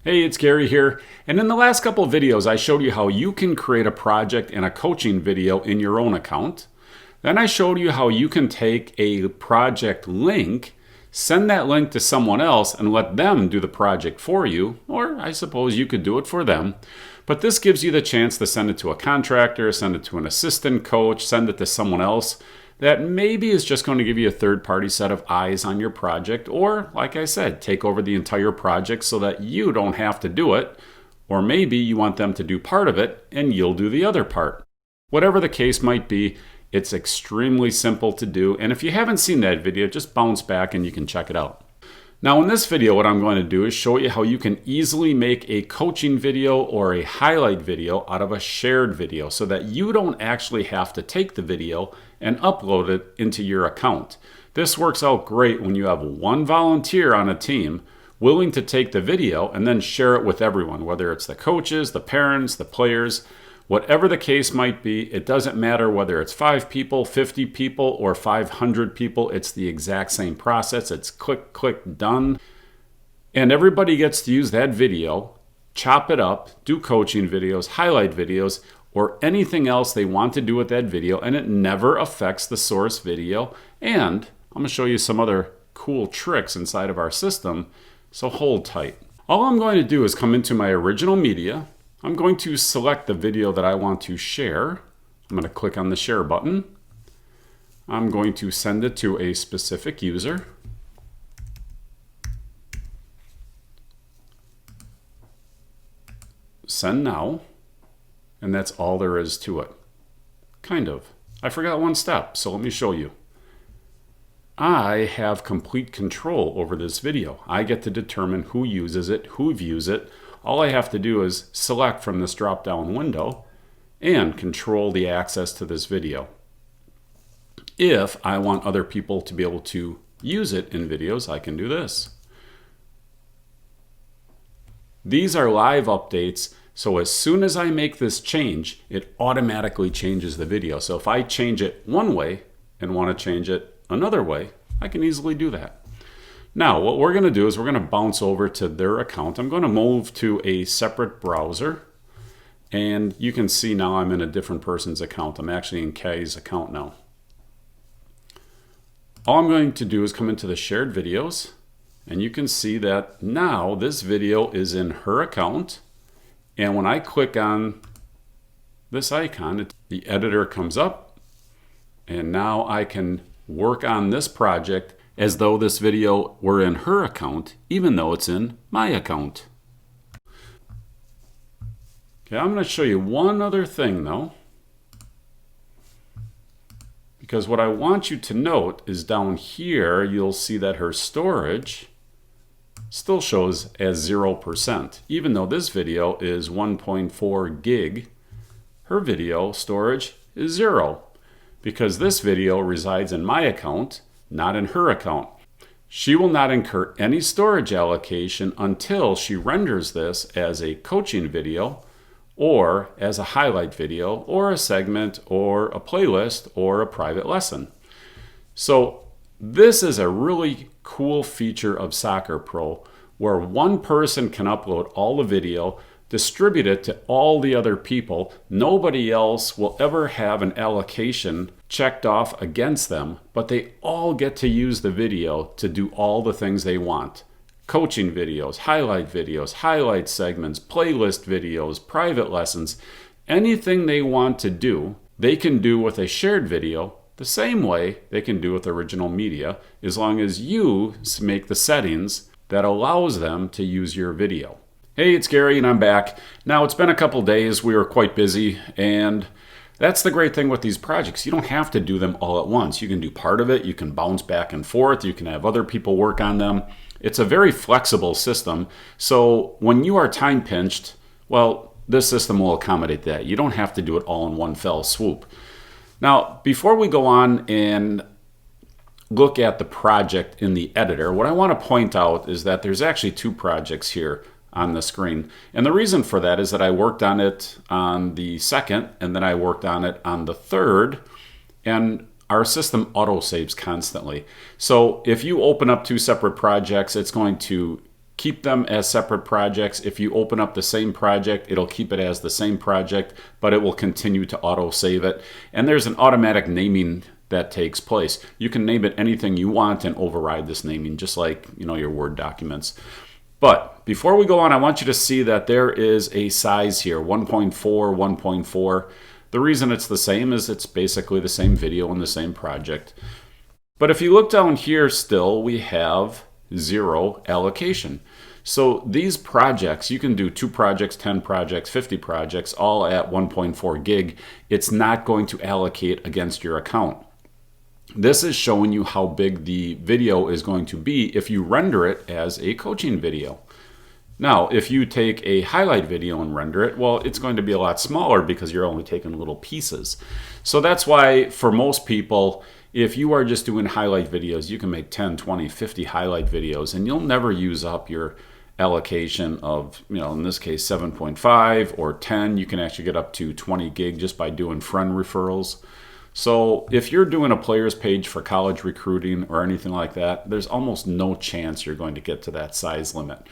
Hey, it's Gary here, and in the last couple of videos I showed you how you can create a project and a coaching video in your own account. Then I showed you how you can take a project link, send that link to someone else and let them do the project for you, or I suppose you could do it for them. But this gives you the chance to send it to a contractor, send it to an assistant coach, send it to someone else that maybe is just going to give you a third-party set of eyes on your project, or, like I said, take over the entire project so that you don't have to do it, or maybe you want them to do part of it and you'll do the other part. Whatever the case might be, it's extremely simple to do, and if you haven't seen that video, just bounce back and you can check it out. Now in this video, what I'm going to do is show you how you can easily make a coaching video or a highlight video out of a shared video so that you don't actually have to take the video and upload it into your account. This works out great when you have one volunteer on a team willing to take the video and then share it with everyone, whether it's the coaches, the parents, the players, whatever the case might be. It doesn't matter whether it's 5 people, 50 people, or 500 people. It's the exact same process. It's click, click, done. And everybody gets to use that video, chop it up, do coaching videos, highlight videos, or anything else they want to do with that video, and it never affects the source video. And I'm going to show you some other cool tricks inside of our system, so hold tight. All I'm going to do is come into my original media. I'm going to select the video that I want to share. I'm going to click on the share button. I'm going to send it to a specific user. Send now. And that's all there is to it. Kind of. I forgot one step, so let me show you. I have complete control over this video. I get to determine who uses it, who views it. All I have to do is select from this drop-down window and control the access to this video. If I want other people to be able to use it in videos, I can do this. These are live updates, so as soon as I make this change, it automatically changes the video. So if I change it one way and want to change it another way, I can easily do that. Now, what we're going to do is we're going to bounce over to their account. I'm going to move to a separate browser, and you can see now I'm in a different person's account. I'm actually in Kay's account now. All I'm going to do is come into the shared videos, and you can see that now this video is in her account. And when I click on this icon, the editor comes up, and now I can work on this project as though this video were in her account, even though it's in my account. Okay, I'm going to show you one other thing though, because what I want you to note is down here, you'll see that her storage still shows as 0%. Even though this video is 1.4 gig, her video storage is 0, because this video resides in my account, not in her account. She will not incur any storage allocation until she renders this as a coaching video or as a highlight video or a segment or a playlist or a private lesson. So this is a really cool feature of SocrPro where one person can upload all the video, distribute it to all the other people. Nobody else will ever have an allocation checked off against them, but they all get to use the video to do all the things they want. Coaching videos, highlight segments, playlist videos, private lessons, anything they want to do, they can do with a shared video the same way they can do with original media, as long as you make the settings that allows them to use your video. Hey, it's Gary and I'm back. Now it's been a couple days, we were quite busy, and that's the great thing with these projects. You don't have to do them all at once. You can do part of it, you can bounce back and forth, you can have other people work on them. It's a very flexible system, so when you are time pinched, well, this system will accommodate that. You don't have to do it all in one fell swoop. Now, before we go on and look at the project in the editor, what I want to point out is that there's actually 2 projects here on the screen. And the reason for that is that I worked on it on the 2nd, and then I worked on it on the 3rd, and our system auto-saves constantly. So if you open up 2 separate projects, it's going to keep them as separate projects. If you open up the same project, it'll keep it as the same project, but it will continue to auto save it. And there's an automatic naming that takes place. You can name it anything you want and override this naming, just like your Word documents. But before we go on, I want you to see that there is a size here, 1.4, 1.4. The reason it's the same is it's basically the same video and the same project. But if you look down here still, we have 0 allocation. So these projects, you can do 2 projects, 10 projects, 50 projects, all at 1.4 gig. It's not going to allocate against your account. This is showing you how big the video is going to be if you render it as a coaching video. Now, if you take a highlight video and render it, well, it's going to be a lot smaller because you're only taking little pieces. So that's why for most people, if you are just doing highlight videos, you can make 10, 20, 50 highlight videos and you'll never use up your allocation of, in this case, 7.5 or 10. You can actually get up to 20 gig just by doing friend referrals. So if you're doing a players page for college recruiting or anything like that, there's almost no chance you're going to get to that size limit.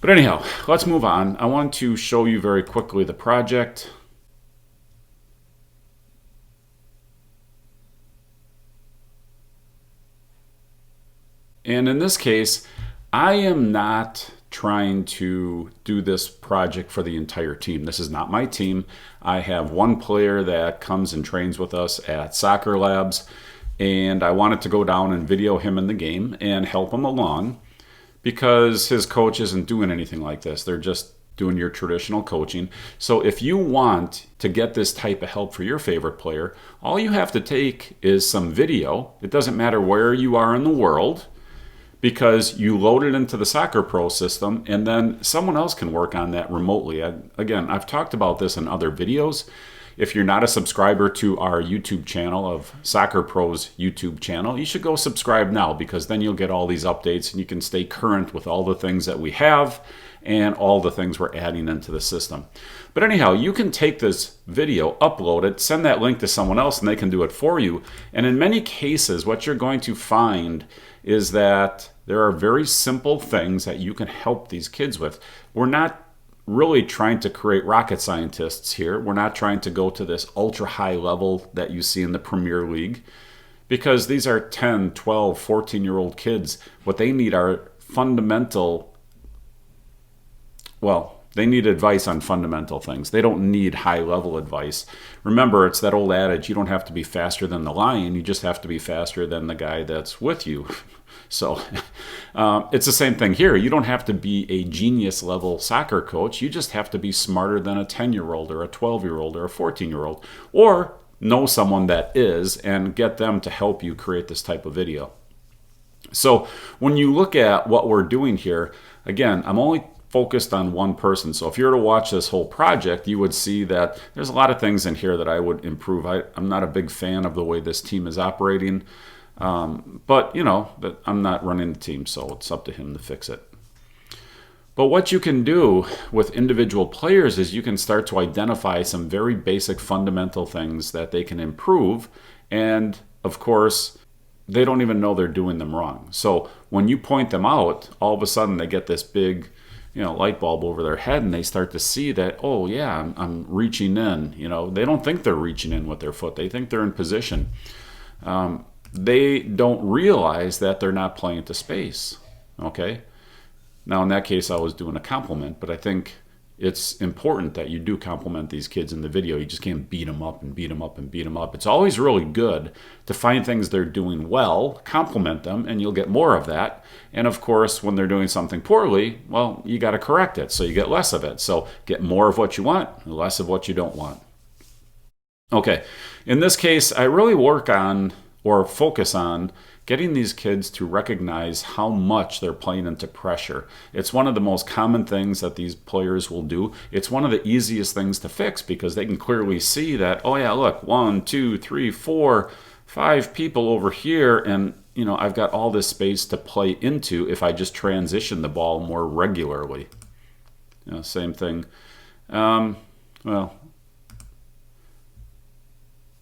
But anyhow, let's move on. I want to show you very quickly the project. And in this case, I am not trying to do this project for the entire team. This is not my team. I have one player that comes and trains with us at Soccer Labs, and I wanted to go down and video him in the game and help him along because his coach isn't doing anything like this. They're just doing your traditional coaching. So if you want to get this type of help for your favorite player, all you have to take is some video. It doesn't matter where you are in the world, because you load it into the SocrPro system and then someone else can work on that remotely. Again, I've talked about this in other videos. If you're not a subscriber to our YouTube channel of SocrPro's YouTube channel, you should go subscribe now because then you'll get all these updates and you can stay current with all the things that we have and all the things we're adding into the system. But anyhow, you can take this video, upload it, send that link to someone else and they can do it for you. And in many cases, what you're going to find is that there are very simple things that you can help these kids with. We're not really trying to create rocket scientists here. We're not trying to go to this ultra high level that you see in the Premier League because these are 10, 12, 14-year-old kids. What they need are fundamental, they need advice on fundamental things. They don't need high-level advice. Remember, it's that old adage, you don't have to be faster than the lion, you just have to be faster than the guy that's with you. So it's the same thing here. You don't have to be a genius-level soccer coach. You just have to be smarter than a 10-year-old or a 12-year-old or a 14-year-old, or know someone that is and get them to help you create this type of video. So when you look at what we're doing here, again, I'm only focused on one person. So if you were to watch this whole project, you would see that there's a lot of things in here that I would improve. I'm not a big fan of the way this team is operating, but I'm not running the team, so it's up to him to fix it. But what you can do with individual players is you can start to identify some very basic fundamental things that they can improve, and of course, they don't even know they're doing them wrong. So when you point them out, all of a sudden they get this big light bulb over their head and they start to see that, oh yeah, I'm reaching in. They don't think they're reaching in with their foot. They think they're in position. They don't realize that they're not playing to space. Okay? Now in that case, I was doing a compliment, but I think it's important that you do compliment these kids in the video. You just can't beat them up and beat them up and beat them up. It's always really good to find things they're doing well, compliment them, and you'll get more of that. And of course, when they're doing something poorly, well, you got to correct it, so you get less of it. So get more of what you want, less of what you don't want. Okay, in this case, I really work on or focus on getting these kids to recognize how much they're playing into pressure. It's one of the most common things that these players will do. It's one of the easiest things to fix because they can clearly see that, oh yeah, look, 1, 2, 3, 4, 5 people over here, and I've got all this space to play into if I just transition the ball more regularly. Same thing.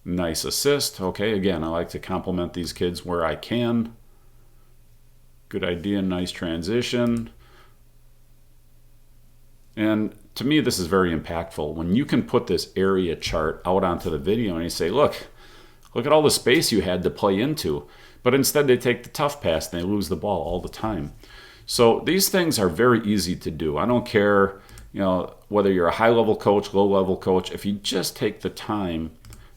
Nice assist. Okay, again, I like to compliment these kids where I can. Good idea, nice transition. And to me, this is very impactful. When you can put this area chart out onto the video and you say, look at all the space you had to play into. But instead they take the tough pass and they lose the ball all the time. So these things are very easy to do. I don't care, whether you're a high-level coach, low-level coach. If you just take the time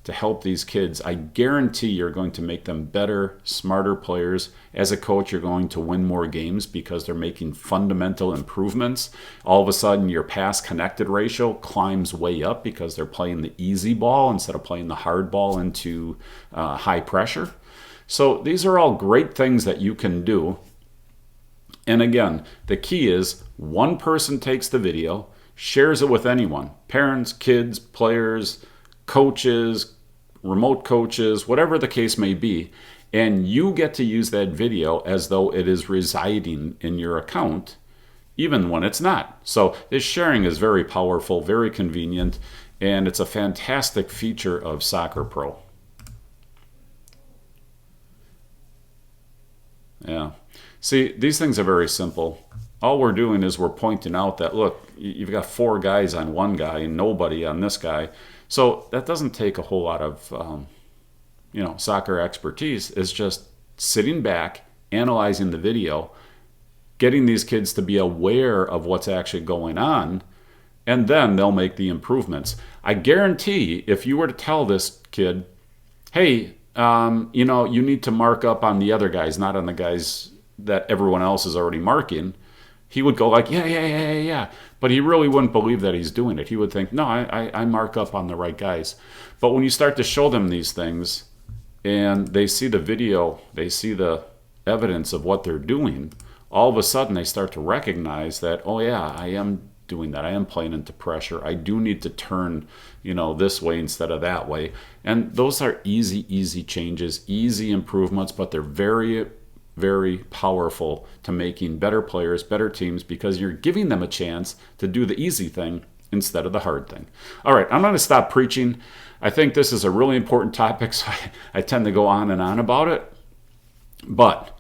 to help these kids, I guarantee you're going to make them better, smarter players. As a coach, you're going to win more games because they're making fundamental improvements. All of a sudden, your pass-connected ratio climbs way up because they're playing the easy ball instead of playing the hard ball into high pressure. So these are all great things that you can do. And again, the key is one person takes the video, shares it with anyone, parents, kids, players, coaches, remote coaches, whatever the case may be, and you get to use that video as though it is residing in your account, even when it's not. So this sharing is very powerful, very convenient, and it's a fantastic feature of SocrPro. Yeah. See, these things are very simple. All we're doing is we're pointing out that, look, you've got 4 guys on one guy and nobody on this guy. So that doesn't take a whole lot of, soccer expertise. It's just sitting back, analyzing the video, getting these kids to be aware of what's actually going on, and then they'll make the improvements. I guarantee if you were to tell this kid, hey, you need to mark up on the other guys, not on the guys that everyone else is already marking, he would go like, yeah. But he really wouldn't believe that he's doing it. He would think, no, I mark up on the right guys. But when you start to show them these things and they see the video, they see the evidence of what they're doing, all of a sudden they start to recognize that, oh yeah, I am doing that. I am playing into pressure. I do need to turn, this way instead of that way. And those are easy changes, easy improvements, but they're very, very powerful to making better players, better teams, because you're giving them a chance to do the easy thing instead of the hard thing. All right, I'm going to stop preaching. I think this is a really important topic, so I tend to go on and on about it. But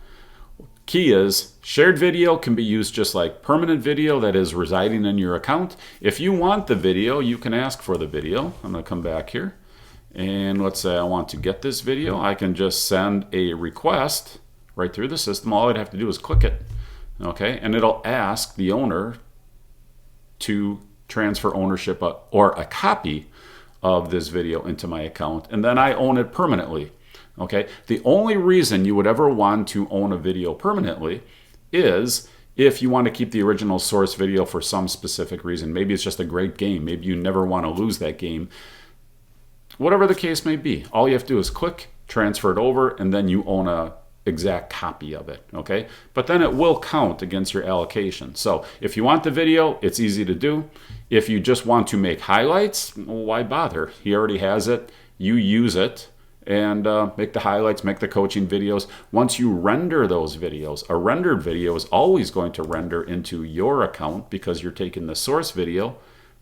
key is shared video can be used just like permanent video that is residing in your account. If you want the video, you can ask for the video. I'm going to come back here. And let's say I want to get this video. I can just send a request right through the system. All I'd have to do is click it, okay? And it'll ask the owner to transfer ownership or a copy of this video into my account, and then I own it permanently, okay? The only reason you would ever want to own a video permanently is if you want to keep the original source video for some specific reason. Maybe it's just a great game. Maybe you never want to lose that game. Whatever the case may be, all you have to do is click, transfer it over, and then you own a exact copy of it, okay? But then it will count against your allocation. So if you want the video, it's easy to do. If you just want to make highlights, why bother? He already has it. You use it and make the highlights, make the coaching videos. Once you render those videos, a rendered video is always going to render into your account because you're taking the source video,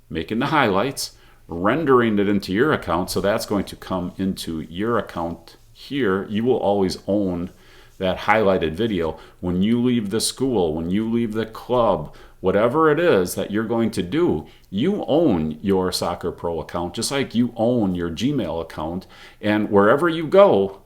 making the highlights, rendering it into your account, so that's going to come into your account here. You will always own that highlighted video. When you leave the school, when you leave the club, whatever it is that you're going to do, you own your SocrPro account, just like you own your Gmail account. And wherever you go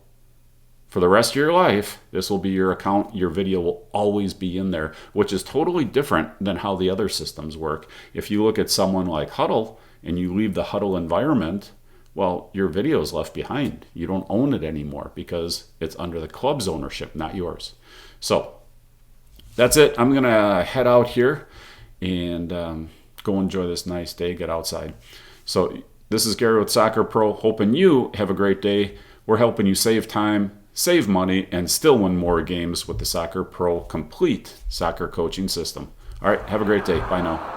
for the rest of your life, this will be your account. Your video will always be in there, which is totally different than how the other systems work. If you look at someone like Huddle and you leave the Huddle environment, well, your video is left behind. You don't own it anymore because it's under the club's ownership, not yours. So that's it. I'm going to head out here and go enjoy this nice day, get outside. So this is Gary with SocrPro, hoping you have a great day. We're helping you save time, save money, and still win more games with the SocrPro complete soccer coaching system. All right, have a great day. Bye now.